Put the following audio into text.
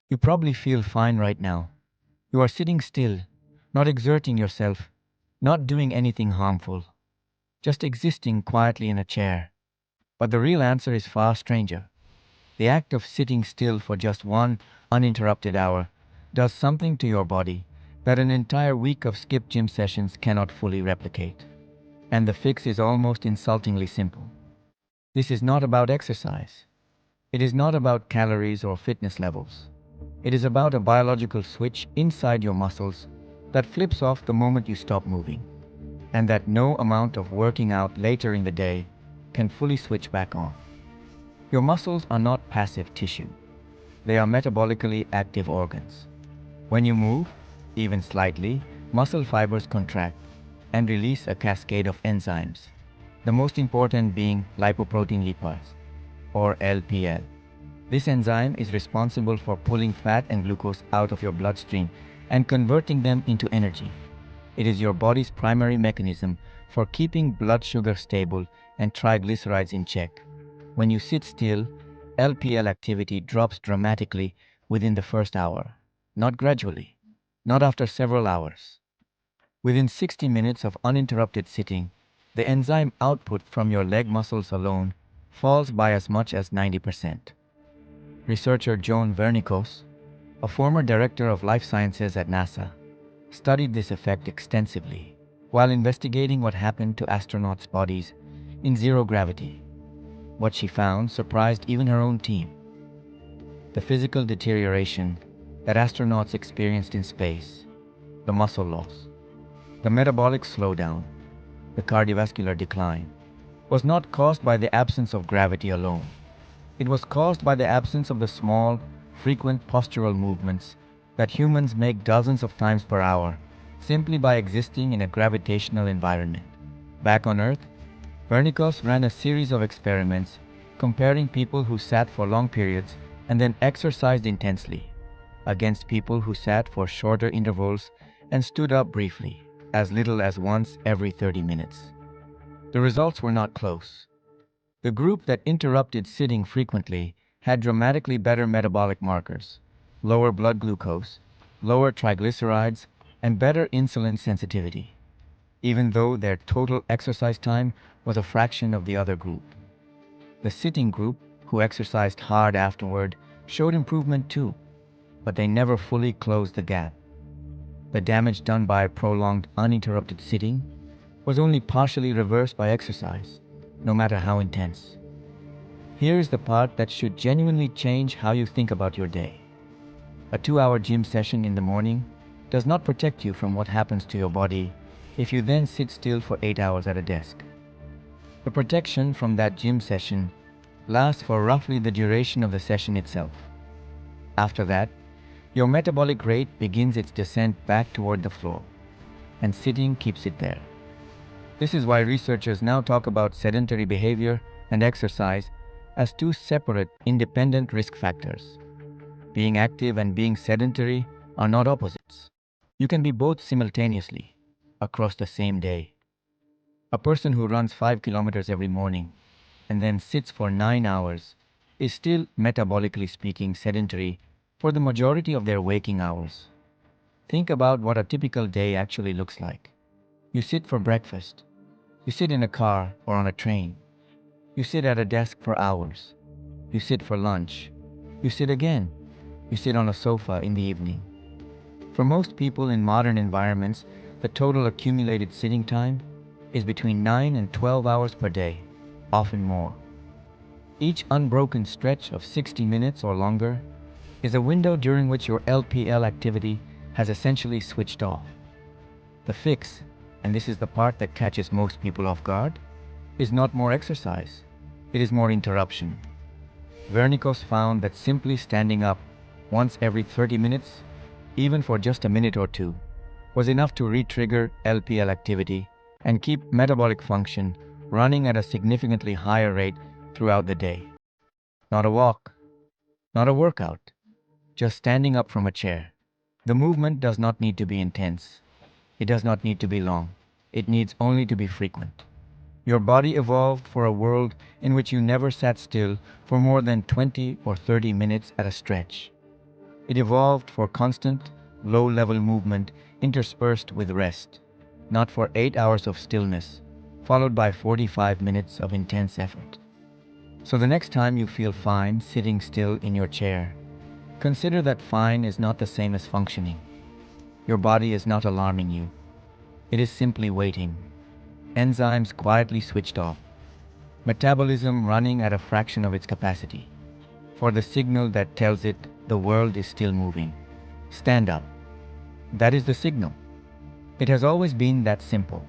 You probably feel fine right now. You are sitting still, not exerting yourself, not doing anything harmful, just existing quietly in a chair. But the real answer is far stranger. The act of sitting still for just one uninterrupted hour does something to your body that an entire week of skip gym sessions cannot fully replicate. And the fix is almost insultingly simple. This is not about exercise. It is not about calories or fitness levels. It is about a biological switch inside your muscles that flips off the moment you stop moving, and that no amount of working out later in the day can fully switch back on. Your muscles are not passive tissue. They are metabolically active organs. When you move, even slightly, muscle fibers contract and release a cascade of enzymes, the most important being lipoprotein lipase, or LPL. This enzyme is responsible for pulling fat and glucose out of your bloodstream and converting them into energy. It is your body's primary mechanism for keeping blood sugar stable and triglycerides in check. When you sit still, LPL activity drops dramatically within the first hour, not gradually, not after several hours. Within 60 minutes of uninterrupted sitting, the enzyme output from your leg muscles alone falls by as much as 90%. Researcher Joan Vernikos, a former director of life sciences at NASA, studied this effect extensively while investigating what happened to astronauts' bodies in zero gravity. What she found surprised even her own team. The physical deterioration that astronauts experienced in space, the muscle loss, the metabolic slowdown, the cardiovascular decline, was not caused by the absence of gravity alone. It was caused by the absence of the small, frequent postural movements that humans make dozens of times per hour simply by existing in a gravitational environment. Back on Earth, Vernikos ran a series of experiments comparing people who sat for long periods and then exercised intensely against people who sat for shorter intervals and stood up briefly, as little as once every 30 minutes. The results were not close. The group that interrupted sitting frequently had dramatically better metabolic markers, lower blood glucose, lower triglycerides, and better insulin sensitivity, even though their total exercise time was a fraction of the other group. The sitting group, who exercised hard afterward, showed improvement too, but they never fully closed the gap. The damage done by prolonged uninterrupted sitting was only partially reversed by exercise, no matter how intense. Here's the part that should genuinely change how you think about your day. A 2-hour gym session in the morning does not protect you from what happens to your body if you then sit still for 8 hours at a desk. The protection from that gym session lasts for roughly the duration of the session itself. After that, your metabolic rate begins its descent back toward the floor, and sitting keeps it there. This is why researchers now talk about sedentary behavior and exercise as two separate, independent risk factors. Being active and being sedentary are not opposites. You can be both simultaneously, across the same day. A person who runs 5 kilometers every morning and then sits for 9 hours is still, metabolically speaking, sedentary for the majority of their waking hours. Think about what a typical day actually looks like. You sit for breakfast. You sit in a car or on a train. You sit at a desk for hours. You sit for lunch. You sit again. You sit on a sofa in the evening. For most people in modern environments, the total accumulated sitting time is between 9 and 12 hours per day, often more. Each unbroken stretch of 60 minutes or longer is a window during which your LPL activity has essentially switched off. The fix, and this is the part that catches most people off guard, is not more exercise. It is more interruption. Vernikos found that simply standing up once every 30 minutes, even for just a minute or two, was enough to re-trigger LPL activity and keep metabolic function running at a significantly higher rate throughout the day. Not a walk, not a workout, just standing up from a chair. The movement does not need to be intense. It does not need to be long. It needs only to be frequent. Your body evolved for a world in which you never sat still for more than 20 or 30 minutes at a stretch. It evolved for constant, low-level movement interspersed with rest, not for 8 hours of stillness, followed by 45 minutes of intense effort. So the next time you feel fine sitting still in your chair, consider that fine is not the same as functioning. Your body is not alarming you. It is simply waiting. Enzymes quietly switched off. Metabolism running at a fraction of its capacity. For the signal that tells it the world is still moving. Stand up. That is the signal. It has always been that simple.